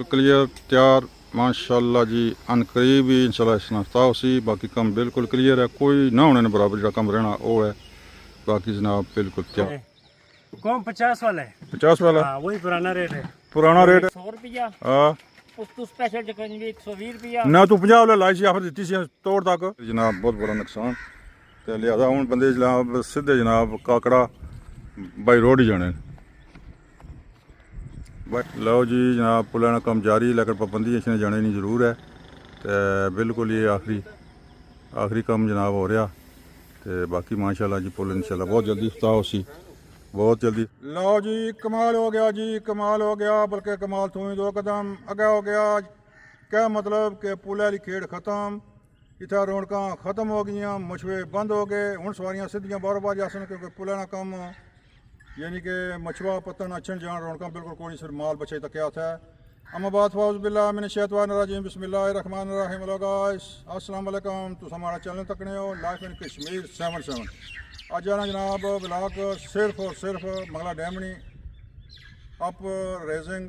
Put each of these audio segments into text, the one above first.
Clear तैयार माशाल्लाह जी। अनकरीब ही इंशाल्लाह इस नाश्ता सी। बाकी काम बिल्कुल क्लियर है, कोई ना होने बराबर जो काम रहना वो है। बाकी जनाब बिल्कुल तैयार। कौन 50 वाला है? 50 वाला? हाँ, वही पुराना रेट है। पुराना रेट 100 रुपया। हाँ उस स्पेशल चिकन भी 120 रुपया। ना तू 50 वाला लाई सी आफर दी सी तोड़ तक जनाब। बहुत बड़ा नुकसान तो लिहाजा हूँ बंदे जनाब सीधे जनाब काकड़ा बाई रोड ही जाने। लो जी जनाब पुलाना कम जारी, लेकिन पाबंदी इसने जाने नहीं जरूर है। तो बिल्कुल ये आखिरी काम जनाब हो रहा। तो बाकी माशाल्लाह जी पुल इंशाल्लाह बहुत जल्दी इफ्ताह हो सी, बहुत जल्दी। लो जी कमाल हो गया जी, कमाल हो गया। बल्कि कमाल तू ही 2 कदम अगे हो गया। क्या मतलब कि पुल वाली खेड़ खत्म, इतना रौनक खत्म हो गई, मशवे बंद हो गए। हूँ सवारियां सीधियां बार बार जासन क्योंकि पुल ना कम यानी कि मछुआ पत्तन अछन जान रौनक बिल्कुल कोई सिर्फ माल बचे तक क्या था। अम्माबाद फाउज़ बिल्लाह मिनश शैतानिर रजीम बिस्मिल्लाहिर्रहमानिर रहीम। हेलो गाइस अस्सलाम वालेकुम। तुम हमारा चैनल तकने हो लाइफ इन कश्मीर 77। अज आना जनाब ब्लॉग सिर्फ और सिर्फ मंगला डैमनी अप रेजिंग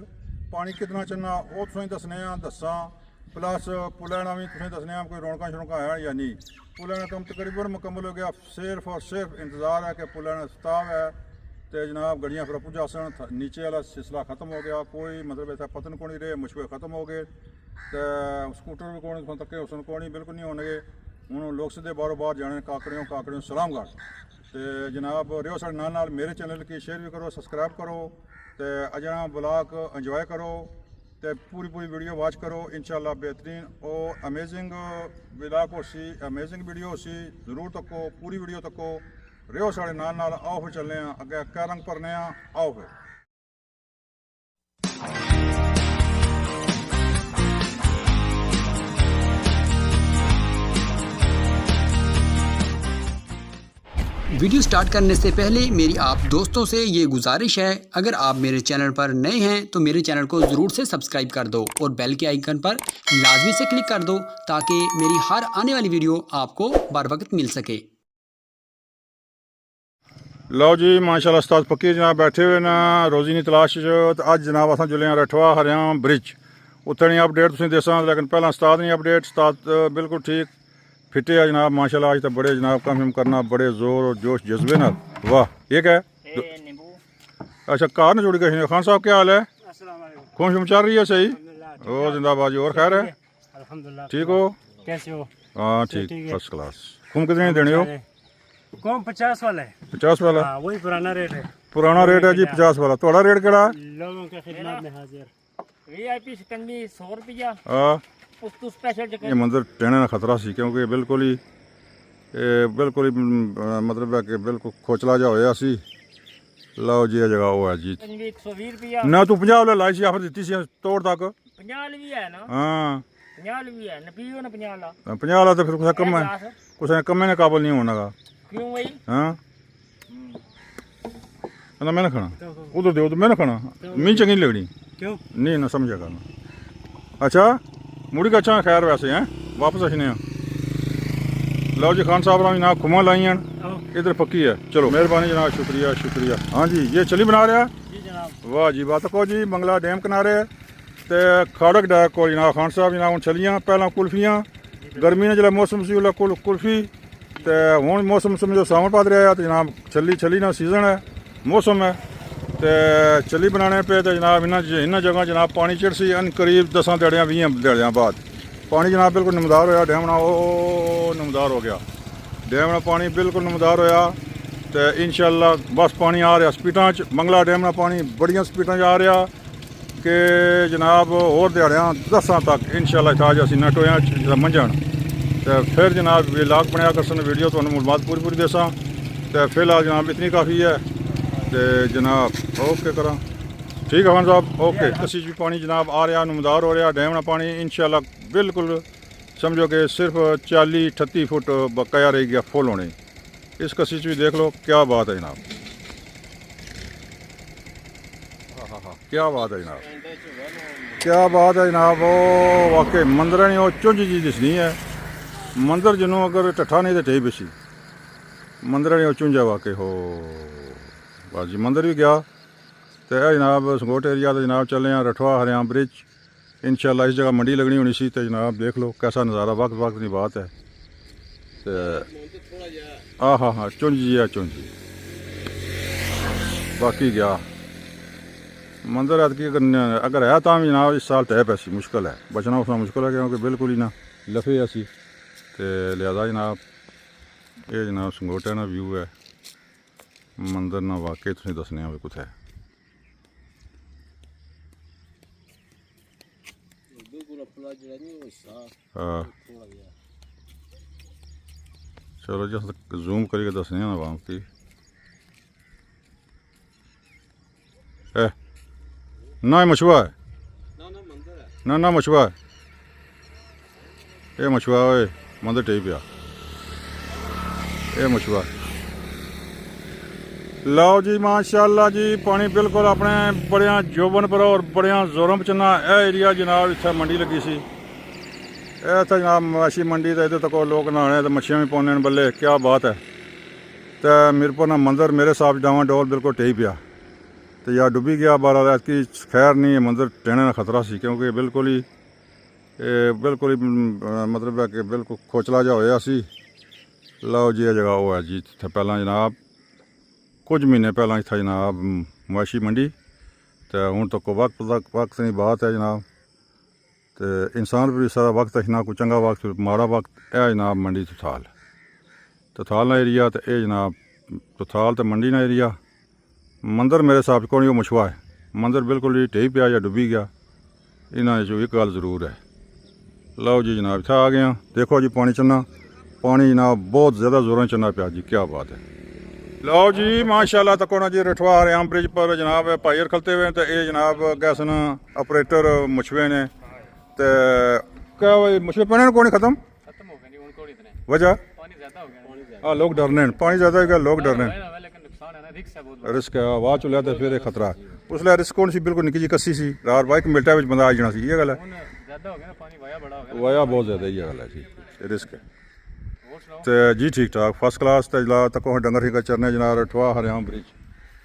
पानी कितना चलना वो तुसें दसने दसा। प्लस पुलाना भी तुसें दसने कोई रौनक शौनक है या नहीं। पुलाना कम तकरीबन मुकम्मल हो गया। सिर्फ और सिर्फ इंतज़ार है कि पुलाना स्ताव है तो जनाब गड्डियाँ फिर पुजा सन। नीचे वाला सिलसिला खत्म हो गया, कोई मतलब ऐसा पतन को नहीं रहे, मशवे खत्म हो गए। तो स्कूटर भी कौन तक उसन को नहीं बिल्कुल नहीं होने। हूँ लोग सीधे बारों बार जाने काकड़ियों सलामगढ़। तो जनाब रियो साढ़े नाल मेरे चैनल की शेयर भी करो, सब्सक्राइब करो। तो अजा ब्लॉग इंजॉय करो तो पूरी वीडियो वॉच करो। इंशाल्लाह बेहतरीन और अमेजिंग ब्लॉग हो सी, अमेजिंग वीडियो हो सी। जरूर तको पूरी वीडियो तको रियो साढ़े नाल। आओ फिर चलने अगे क्या रंग भरने आओ फिर। वीडियो स्टार्ट करने से पहले मेरी आप दोस्तों से ये गुजारिश है, अगर आप मेरे चैनल पर नए हैं तो मेरे चैनल को ज़रूर से सब्सक्राइब कर दो और बेल के आइकन पर लाजमी से क्लिक कर दो ताकि मेरी हर आने वाली वीडियो आपको बर वक्त मिल सके। लो जी माशाल्लाह उस्ताद फकीर जनाब बैठे हुए ना रोज़ी की तलाश। तो अज जनाब अस जुले रठवा हरियाणा ब्रिज उत्थे नहीं अपडेट तुम दसा, लेकिन पहला उस्ताद नहीं अपडेट। उस्ताद बिल्कुल ठीक फिटे है जनाब माशाल्लाह। अज तो बड़े जनाब काम करना बड़े जोर और जोश जज्बे नाल। वाह ये क्या है? अच्छा कार ने जोड़ी गए। खान साहब क्या हाल है? खून शुम चल रही है सही? ओ जिंदाबाद। और खैर है? अल्हम्दुलिल्लाह। ठीक हो? कैसे हो? हाँ ठीक फर्स्ट क्लास। खून कितने देने हो? कौन 50 वाला है? 50 वाला? हाँ, वही पुराना रेट है। पुराना रेट है जी 50 वाला। थोड़ा रेट केड़ा? लोगों के खिदमत में हाजिर। वीआईपी चिकन भी 100 रुपया। हाँ उस स्पेशल ये चिकन मंदिर टेने का खतरा सी क्योंकि बिल्कुल ही मतलब है कि बिल्कुल खोचला जा होया सी। लो जी ये जगह वो है जी। भी 120 रुपया। ना तू 50 वाला लाई सी आफर दी सी तोड़ तक। 50 भी है ना? हाँ 50 भी है ना, पियो ना 50 ला। 50 वाला तो फिर कुछ कम है, कुछ कम ने काबल नहीं होना का। क्यों भाई? हाँ ना मैं ना खाना उधर दे, उधर मैं ना खाना मी चंगी नहीं लगनी। क्यों नहीं ना समझा करना। अच्छा मुड़ी का अच्छा खैर वैसे हैं वापस अखने। लो जी खान साहब ना खुमा लाई हैं इधर पक्की है। चलो मेहरबानी जनाब, शुक्रिया शुक्रिया। हाँ जी ये चली बना रहा। जी जनाब। वाह जी बात को जी मंगला डैम किनारे तो खाड़क डाक को जनाब खान साहब जनाब हूँ चलियाँ पहला कुल्फियाँ गर्मी ने जो मौसम से कुल्फी। तो हूँ मौसम समझो सावन पद रहा तो जनाब छली ना सीजन है मौसम है। तो चली बनाने पे तो जनाब इन जगह जनाब पानी चिड़ सी अन करीब 10 दिहाड़ियाँ 20 दिहाड़ियाँ बाद पानी जनाब बिल्कुल नमदार होया। डैमना ओ नमदार हो गया। डैमना पानी बिल्कुल नमदार होया। तो इंशाल्लाह बस पानी आ रहा स्पीडा मंगला डैमना पानी बड़िया स्पीडा आ रहा कि जनाब होर दिहाड़ियाँ 10 तक इंशाल्लाह ताज असी नटोया मंझन। तो फिर जनाब व्लॉग बनया कर सन वीडियो तो मालूमात पूरी दसा। तो फिलहाल जनाब इतनी काफ़ी है। तो जनाब ओके करा ठीक है खान साहब ओके। कसी भी पानी जनाब आ रहा नमदार हो रहा डैम ना पानी इंशाल्लाह बिल्कुल समझो कि सिर्फ 40-38 फुट बकाया रह गया फुल होने। इस कसी भी देख लो क्या बात है जनाब। हाँ क्या बात है जनाब, क्या बात है जनाब। वो वाकई मंदिर नहीं वो चुंझ जी दिसनी है। मंदिर जिन्हों अगर टट्ठा नहीं तो टेई बेसी मंदिर नहीं वो चुंझा वाकई हो। बस जी मंदिर भी गया। तो जनाब संगोट एरिया तो जनाब चले हैं रठवा हरियाणा ब्रिज। इंशाल्लाह इस जगह मंडी लगनी होनी सी तो जनाब देख लो कैसा नज़ारा वक्त वक्त की बात है तो हाँ चुंझ जी है चुंझ बाकी गया मंदिर अदकी अगर है तो भी जनाब इस साल तय पैसी मुश्किल है बचना उसमें मुश्किल है क्योंकि बिल्कुल ही ना लफे असी तो लिहाजा जनाब ये जनाब संगोटे ना व्यू है मंदिर ना वाकई तुम दसने भी कुछ है हाँ चलो जी जूम करके दसने ना आवाम की ना मछुआ है ना मछुआ है ये मछुआ है मंदिर टेई पिया ये मछुआ लो जी माशाअल्लाह जी पानी बिल्कुल अपने बड़िया जोबन पर और बड़िया जोरों पर चलना यह एरिया जनाब इतना मंडी लगी सी इतना जनाब मवाशी मंडी तो इधर तक लोग नहाने तो मच्छियाँ भी पाने बल्ले क्या बात है तो मीरपुर ना मंदिर मेरे साफ डावा डोल बिल्कुल टेई पिया तो या डुबी गया बारह रात की खैर नहीं मंदिर टेने का खतरा सी क्योंकि बिल्कुल ही मतलब है कि बिल्कुल खोचला जा होया सी लो जी ये जगह वो है जी पहला जनाब कुछ महीने पहला था जनाब मवाशी मंडी तो हूँ तो को वक्त की बात है जनाब तो इंसान पर भी सारा वक्त है ना कोई चंगा वक्त माड़ा वक्त है जनाब मंडी तथाल ना एरिया तो ये जनाब तथाल तो मंडी ना एरिया मंदिर मेरे हिसाब को नहीं वो मछुआ है मंदिर बिल्कुल ही टेई पिया या डुबी गया इन्होंने जो एक गल जरूर है लो जी जनाब इतना आ गया देखो जी पानी चलना पानी जनाब बहुत ज़्यादा जोरों चलना पिया जी क्या बात है लो जी माशाल्लाह तक ना जी रठवा हरियाम ब्रिज पर जनाब भाईर खलते हुए तो ये जनाब गैस न ऑपरेटर मछुए ने तो क्या भाई मछुए पाने को नहीं खत्म वजह हाँ लोग डरने पानी ज़्यादा हो गया लोग डरने रिस्क है आवाज चलिया तो फिर खतरा है उसलै रिस्क कौन सी बिल्कुल निकी जी कस्सी सी रात बाइक मिनटा में बंदा आ जाना सी ये गल है वाया बहुत ज़्यादा ही गल है जी रिस्क है तो जी ठीक ठाक फर्स्ट क्लास तो जला तक डंगर ही चरने जनाब रठवा हरियाम ब्रिज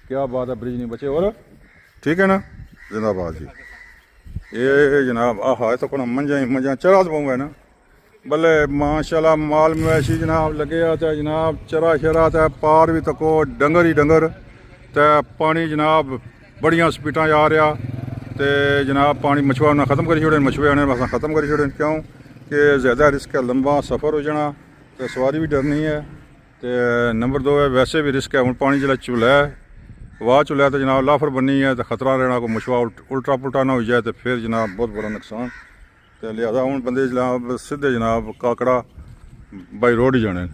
क्या बात है ब्रिज नहीं बचे और ठीक है ना जिंदाबाद जी ये जनाब आहा तो मंझा चरा तो है ना बल्ले माशाल्लाह माल मवेशी जनाब लगे तो जनाब चरा शरा तो पार भी तको डंगर ही डंगर तो पानी जनाब बड़िया स्पीडा आ रहा तो जनाब पानी मछुआ उन्हें खत्म करी छोड़े मछुए उन्हें बस खत्म करी छोड़े क्यों कि ज़्यादा रिस्क है लंबा सफ़र हो जाना तो सवारी भी डरनी है तो नंबर 2 है वैसे भी रिस्क है हूँ पानी जो चुला है वाह चुला तो जनाब लाफर बननी है तो खतरा रहना को मछुआ उल्टा पुल्टा ना हो जाए तो फिर जनाब बहुत बड़ा नुकसान तो लिहाजा हूँ बंदे जनाब सीधे जनाब काकड़ा बाई रोड ही जाने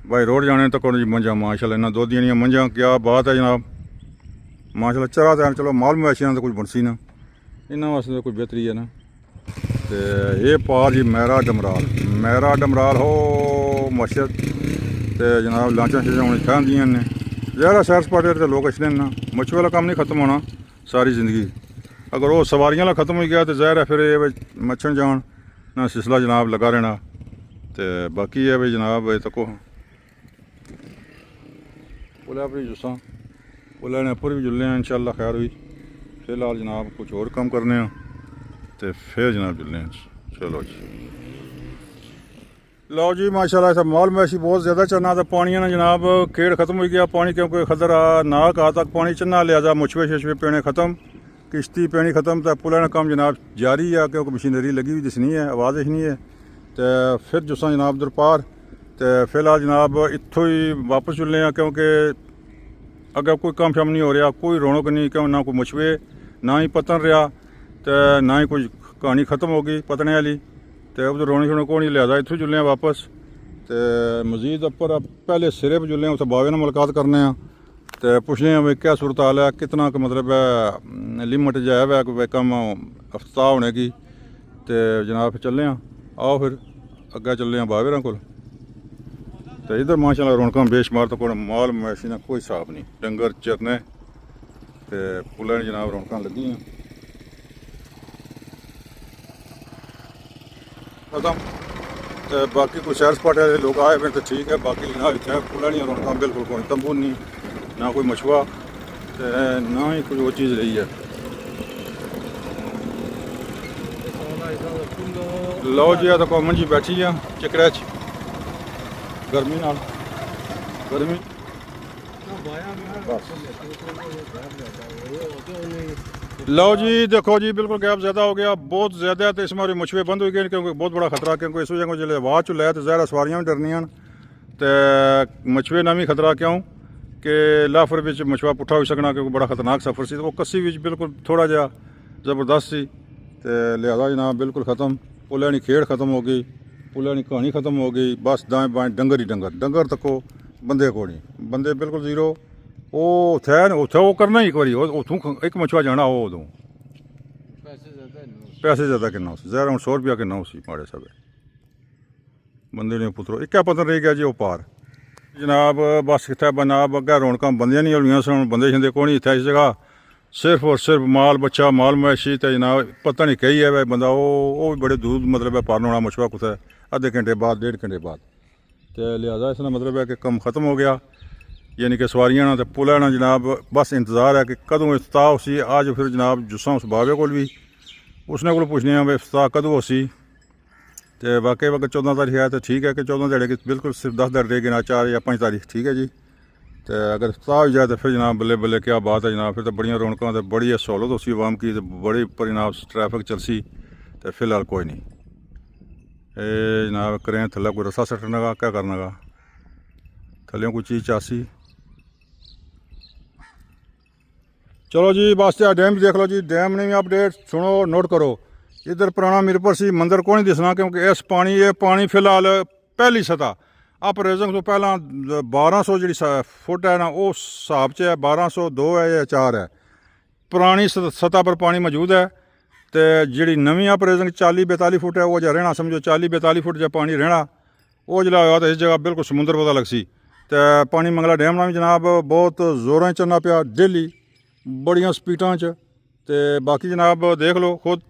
बाई रोड जाने तो कौन जी मंझा माशाल्लाह इन्ना दुध दियां मंझा क्या बात है जनाब माशाल्लाह चरा तो चलो माल मवेशियां तो कुछ बनसी ना इन्होंने वास्ते तो कोई बेहतरी है ना तो ये पार जी मैरा डमराल हो मस्जिद तो जनाब लांचा शांचा हूँ खादियां ने ज़्यादा सैर सपाटे तो लोग अच्छे ना मछुए वाला कम नहीं खत्म होना सारी जिंदगी अगर वो सवारियां वाला खत्म हो गया तो ज़ाहिर है फिर ये मच्छन जान ना सिलसिला जनाब लगा रहना तो बाकी है भाई जनाब तको पुलै पर जुस्सा पुलै ने उपर भी जुलने हैं इंशाल्लाह खैर हुई फिलहाल जनाब कुछ और कम करने हैं तो फिर जनाब जुलने हैं चलो जी लो जी माशाल्लाह इतना माल मवेशी बहुत ज़्यादा चलना तो पानी ना जनाब खेड़ खत्म हो गया पानी क्योंकि खदर नाक आ तक पानी चलना लिहाजा मुछवे शछवे पेने खत्म किश्ती पेनी खत्म तो पुलै कम जनाब जारी है क्योंकि मशीनरी लगी हुई दिसनी है आवाज़ दिखनी है तो फिर जुस्सा जनाब उधर पार तो फिलहाल जनाब इत्थों ही वापस चलने हैं क्योंकि अगर कोई कम शम नहीं हो रहा कोई रौनक नहीं क्यों ना कोई मछुए ना ही पतन रहा तो ना ही कोई कहानी खत्म हो गई पतने वाली तो उधर रौनक शौनक को नहीं लिहाजा इत्थों चलने हैं वापस तो मजीद उपर पहले सिरे पर जुलने उत्थे बावे नाल मुलाकात करने हैं तो पुछने हैं भाई क्या सूरत हाल है कितना का मतलब है लिमिट जो है कोई कम अफ्ताह होने की तो जनाब फिर चलने आओ फिर अग्गे चलने बावेर को तो इधर माशाल्लाह रौनक बेशुमार तो कोई माल मवेशी ना कोई हिसाब नहीं डंगर चरने तो पुलै जनाब रौनक लगी हैं खत्म तो बाकी कोई सैर सपाटे वाले लोग आए हुए तो ठीक है बाकी जनाब इतने पुलै रौनक बिल्कुल कोई तंबू नहीं ना कोई मछुआ तो ना ही कोई वो चीज़ रही है ਲਓ ਜੀ ਆ ਤਾਂ ਕੋਮਨ ਜੀ ਬੈਠੀ ਆ ਚਿਕੜੇ 'ਚ ਗਰਮੀ ਨਾਲ ਗਰਮੀ लो जी देखो जी बिल्कुल गैप ज़्यादा हो गया बहुत ज़्यादा है तो इसमें हमारी मछुए बंद हो गए क्योंकि बहुत बड़ा खतरा क्योंकि इस वजह को जो आवाज़ चुला है तो ज़ाहिर सवारियां भी डरनियां तो मछुए ना भी खतरा क्यों कि लाफर बिच मछुआ पुट्ठा हो सकना क्योंकि बड़ा खतरनाक सफ़र से वो कस्सी बिच बिल्कुल थोड़ा जहा ज़बरदस्त सी तो लिहाजा जनाब बिल्कुल ख़त्म पुलिया की खेड़ ख़त्म हो गई पुलिया की कहानी ख़त्म हो गई बस दाएँ बाएँ डंगर ही डंगर तको बंदे को नहीं बंदे बिल्कुल जीरो ਉਹ ਉੱਥੇ ਉਹ ਕਰਨਾ ਹੀ ਇੱਕ ਵਾਰੀ ਉੱਥੋਂ ਇੱਕ ਮਛੁਆ ਜਾਣਾ ਉਹ ਉਦੋਂ ਪੈਸੇ ਜ਼ਿਆਦਾ ਕਿੰਨਾ ਸੀ ਜ਼ਰਾ ਹੁਣ 100 ਰੁਪਇਆ ਕਿੰਨਾ ਸੀ ਮਾੜੇ ਸਾਹਿਬ ਬੰਦੇ ਨੇ ਪੁੱਤਰੋ ਇੱਕਾ ਪਤਾ ਰਹਿ ਗਿਆ ਜੀ ਉਹ ਪਾਰ ਜਨਾਬ ਬਸ ਕਿੱਥੇ ਬਨਾਬ ਅੱਗਾ ਰੌਣਕਾਂ ਬੰਦੀਆਂ ਨਹੀਂ ਹੋਈਆਂ ਸਨ ਬੰਦੇ ਛਿੰਦੇ ਕੋਈ ਨਹੀਂ ਇੱਥੇ ਇਸ ਜਗ੍ਹਾ ਸਿਰਫ ਔਰ ਸਿਰਫ ਮਾਲ ਬੱਚਾ ਮਾਲ ਮਵੇਸ਼ੀ ਤੇ ਜਨਾਬ ਪਤਾ ਨਹੀਂ ਕਹੀ ਹੈ ਬੰਦਾ ਉਹ ਵੀ ਬੜੇ ਦੂਰ ਮਤਲਬ ਹੈ ਪਾਰਨ ਹੋਣਾ ਮਛੁਆ ਕੁੱਥੇ ਅੱਧੇ ਘੰਟੇ ਬਾਅਦ 1.5 ਘੰਟੇ ਬਾਅਦ ਤੇ ਲਿਹਾਜ਼ਾ ਇਸ ਦਾ ਮਤਲਬ ਹੈ ਕਿ ਕੰਮ ਖਤਮ ਹੋ ਗਿਆ यानी कि सवारियां ना तो पुला ना जनाब बस इंतज़ार है कि कदों इफ्ताह उसी अज फिर जनाब जुस्सा उस बाबे को भी उसने को पुछने भी इफ्ताह कदों उसी तो वाकई अगर 14 तारीख है तो ठीक है कि 14 दिहाड़े की बिल्कुल सिर्फ 10 दिन रह गए 4 या 5 तारीख ठीक है जी तो अगर इफ्ताह हो जाए तो फिर जनाब बल्ले बल्ले क्या बात है जनाब फिर तो बड़िया रौनकों तो बड़ी सहूलत उसी आवाम की तो बड़ी पर जनाब ट्रैफिक चलसी तो फिलहाल कोई नहीं ये जनाब करें थल्ले कोई रस्सा सटने का क्या करने का थल्ले कोई चीज़ चासी चलो जी वास्ते डैम भी देख लो जी डैम ने भी अपडेट सुनो नोट करो इधर पुराना मीरपुर सी मंदिर को नहीं दिसना क्योंकि इस पानी ये पानी फिलहाल पहली सतह आप रेजिंग तो पहला 1200 जी फुट है ना उस हिसाब से है 1202 है या 4 है पुरानी सतह पर पानी मौजूद है तो जी नवी आप रेजिंग 40-42 फुट है वो जो रहना समझो 40-42 फुट जो पानी रहना वो जो होया तो इस जगह बिल्कुल समुद्र पता लगसी तो पानी मंगला डैम ना भी जनाब बहुत जोरों चलना पाया डेली बड़िया स्पीडा च ते बाकी जनाब देख लो खुद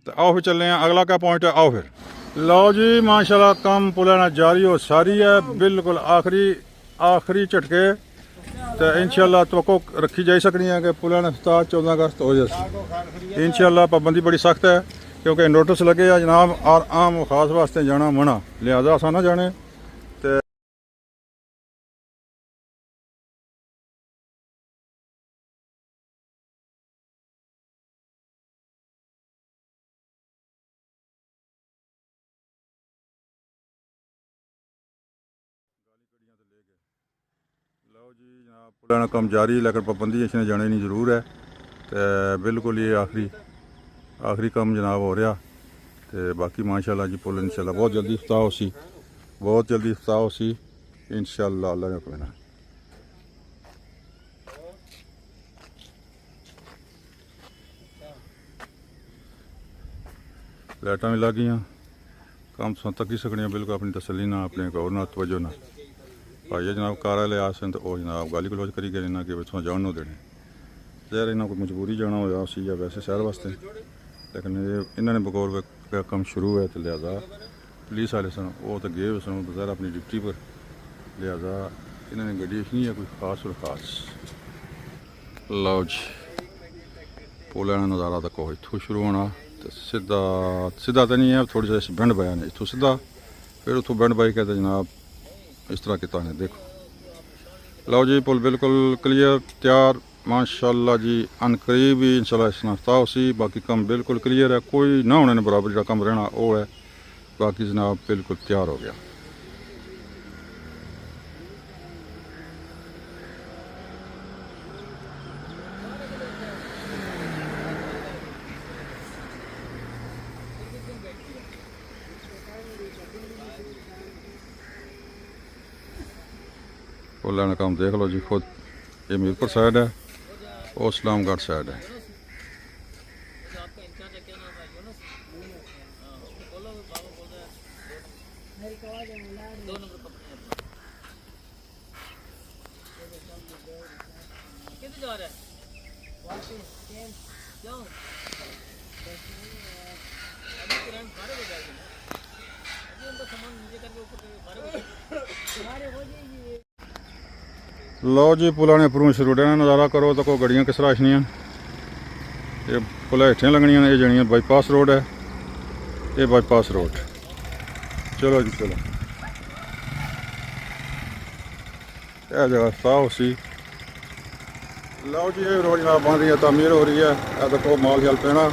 तो आओ फिर चलने अगला क्या पॉइंट है आओ फिर लो जी माशाल्लाह काम पुलाना जारी हो सारी है बिल्कुल आखिरी झटके तो इंशाल्लाह तो रखी जा सकनी है कि पुलाना इफ्ताह 14 अगस्त हो जाए इंशाल्लाह पाबंदी बड़ी सख्त है क्योंकि नोटिस लगे है जनाब और आम खास वास्ते जाना मना लिहाजा असा ना जाने तो लो जी जनाब पुराना काम जारी लेकिन पाबंदी इसने जाने नहीं जरूर है तो बिल्कुल ये आखिरी काम जनाब हो रहा तो बाकी माशाल्लाह जी पुल इंशाल्लाह बहुत जल्दी इफ्ताह हो सी बहुत जल्दी इफ्ताह हो सी इंशाल्लाह अल्लाह ने कहना लाइटां भी लग गई काम तक ही सकने बिल्कुल अपनी तसली ना अपने गौर ना तवज्जो ना भाई जनाब कार्यालय आसन तो जनाब गाली गलौज करी गए इन्होंने कि इतों जान नहीं देने जहर इन्होंने कोई मजबूरी जाना होया उसी या वैसे शहर वास्ते लेकिन इन्होंने बगौर कम शुरू है तो लिहाजा पुलिस वाले सन वो तो गए सन बज़ार अपनी ड्यूटी पर लिहाजा इन्होंने गड्डी नहीं है कोई खास और ख़ास लो जी पुल का नज़ारा तो इतों शुरू होना तो सीधा तो नहीं है थोड़ी सी बेंड पाया ने इतों सीधा फिर उतों बेंड पाई कहते जनाब इस तरह किता है देखो लो जी पुल बिल्कुल क्लियर तैयार माशाल्लाह जी अनकरीब ही इंशाल्लाह इस इफ्ताह सी बाकी काम बिल्कुल क्लियर है कोई ना होने बराबर जो काम रहना वो है बाकी जनाब बिल्कुल तैयार हो गया पुल का काम देख लो जी खुद ये मीरपुर साइड है और इस्लामगढ़ साइड है लो जी पुला ने उपरों शुरू नज़ारा करो तो कोई गड्डियां किस तरह आशनियां ये पुल हेठियां लंघनियां ये जनियां बाईपास रोड है ये बाईपास रोड। चलो जी चलो, यह जगह साफ सी। लो जी ये रोड जनाब बन रही है, तामीर हो रही है। यह देखो माल जल पैना,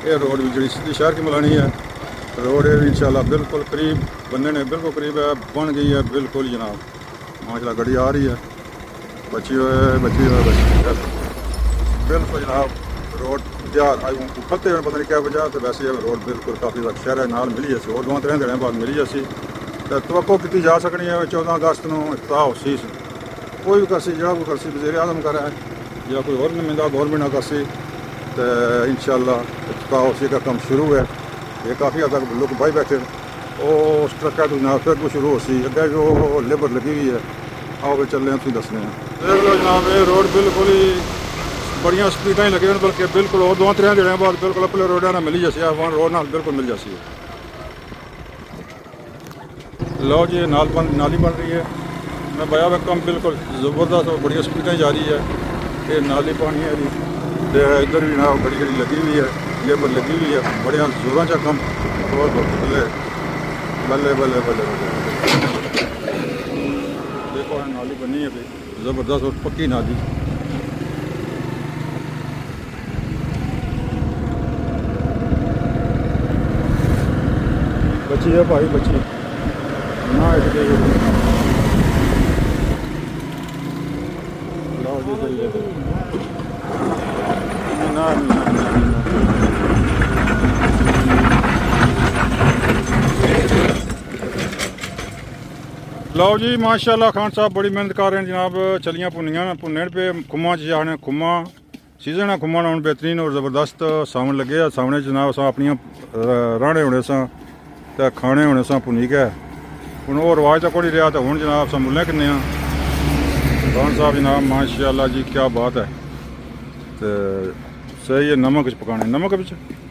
ये रोड भी जी सीधी शहर की मिलानी है। रोड है इंशाल्लाह बिल्कुल करीब बनने ने, बिल्कुल करीब है, बन गई है बिल्कुल जनाब। माशाल्लाह गाड़ी आ रही है, बची हुए बिल्कुल जनाब। रोड तैयार उखलते हुए पता नहीं क्या वजह, तो वैसे रोड बिल्कुल काफ़ी शहर नाल मिली असी और 2-3 दिन बाद मिली असी। तो तवक्को की जा सकनी है 14 अगस्त को इफ्ताह होसी। कोई भी करसी जो कोई करसी वज़ीर आज़म करे या कोई और नुमाइंदा गौरमेंट ना करसी, तो इंशाल्लाह इफ्ताह होसी का काम शुरू है। ये काफ़ी हद तक लोग बाई बैठे और ट्रक तो जनाब फिर कुछ शुरू होसी अगे जो लेबर लगी हुई है। आओ फिर चल रहे हैं, दसने हैं। देख लो जनाब ये रोड बिल्कुल ही बड़िया स्पीड ही लगे, बल्कि बिल्कुल और 2-3 दिन बाद बिल्कुल अपने रोड ना मिली जैसी वन रोड ना बिल्कुल मिल जाती है। लो जी नाली बन रही है, मैं बया हुआ कम बिल्कुल ज़बरदस्त और बढ़िया स्पीड जा रही है। ये नाली पानी है जी, इधर भी ना बड़ी बड़ी लगी हुई है, लेबर लगी हुई है, बढ़िया जोरों चा कम और बल्ले बल्ले बल्ले बल्ले बल्ले। देखो नाली बनी है भाई ज़बरदस्त और पक्की नाली। बची है भाई बची ना इसके ना लो जी माशाल्लाह खान साहब बड़ी मेहनत कर रहे हैं जनाब। चलियाँ भुनियाँ भुनने पे खुम्मा जाने खुम्मा सीजन है खुम्मा हूँ बेहतरीन और ज़बरदस्त सावन लगे आ। सामने जनाब अस अपन राणे होने सा तो खाने होने सा भुनी गए हूँ वो रवाज तो कोई रहा। तो हूँ जनाब अस मुल्लें किन्ने खान साहब जनाब माशाल्लाह जी क्या बात है। तो सही है, नमक पकाने नमक बिच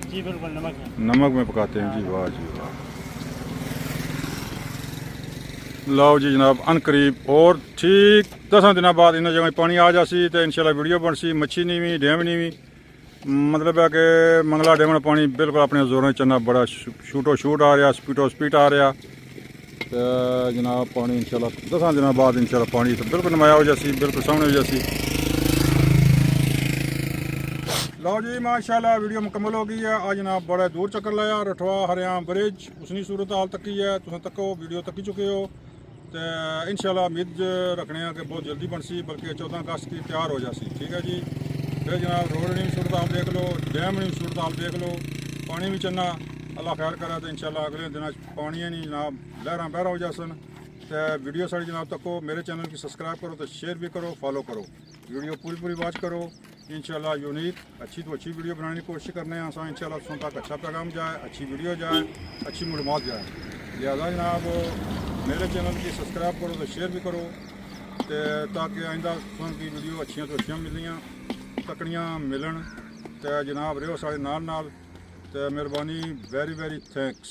जी बिल्कुल नमक है। नमक में पकाते हैं जी, वाह जी वाह। लाओ जी जनाब अनकरीब और ठीक 10 दिन बाद इन जगह पानी आ जासी तो इंशाल्लाह वीडियो बनसी। मच्छी नहीं भी डैम नहीं भी, मतलब है कि मंगला डैम का पानी बिल्कुल अपने जोरों चलना, बड़ा शूटो शूट आ रहा, स्पीडो स्पीड आ रहा। तो जनाब पानी इंशाल्लाह 10 दिन बाद इंशाल्लाह पानी तो बिल्कुल नमाया हो जासी, बिल्कुल सामने हो जासी। लो जी माशाल्लाह वीडियो मुकम्मल हो गई है। आज जनाब बड़ा दूर चक्कर लाया, रठवा हरियाणा ब्रिज उसनी सूरत हाल तकी है, तुम तको वीडियो तकी चुके हो। तो इंशाल्लाह उम्मीद रखने हैं कि बहुत जल्दी बनसी, बल्कि 14 अगस्त की तैयार हो जासी। ठीक है जी। फिर जनाब रोड नहीं सूरत हाल देख लो, डैम नहीं सूरत हाल देख लो, पानी भी चलना अल्लाह खैर करे तो इंशाल्लाह अगले दिन पानी नहीं जनाब लहरा बहरा हो जासन। तो वीडियो साड़ी जनाब तको मेरे चैनल की सब्सक्राइब करो, तो शेयर भी करो, फॉलो करो, वीडियो पूरी वॉच करो। इंशाल्लाह यूनिक अच्छी तो अच्छी वीडियो बनाने की कोशिश करने हैं असा। इंशाल्लाह तुम तक अच्छा पैगाम जाए, अच्छी वीडियो जाए, अच्छी मालूमात जाए। लिहाजा जनाब मेरे चैनल की सब्सक्राइब करो, तो शेयर भी करो, तो ताकि आइंदा की वीडियो अच्छियां तो अच्छियां मिलनियाँ तकड़ियाँ मिलन। तो जनाब रहो साढ़े नाल। तो मेहरबानी, वेरी थैंक्स।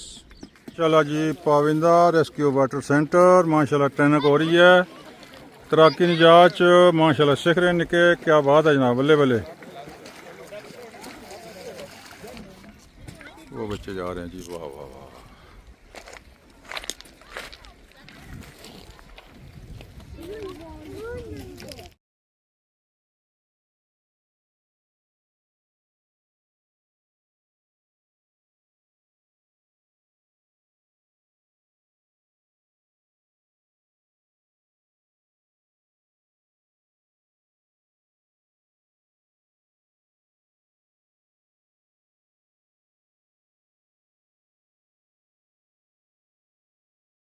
चला जी पाविंदा रेस्क्यू वाटर सेंटर माशाल्लाह ट्रेनिंग हो रही है, तैराकी निजात माशाल्लाह सीख रहे निके, क्या बात है जनाब, बल्ले बल्ले। वो बच्चे जा रहे हैं जी, वाह वाह वाह।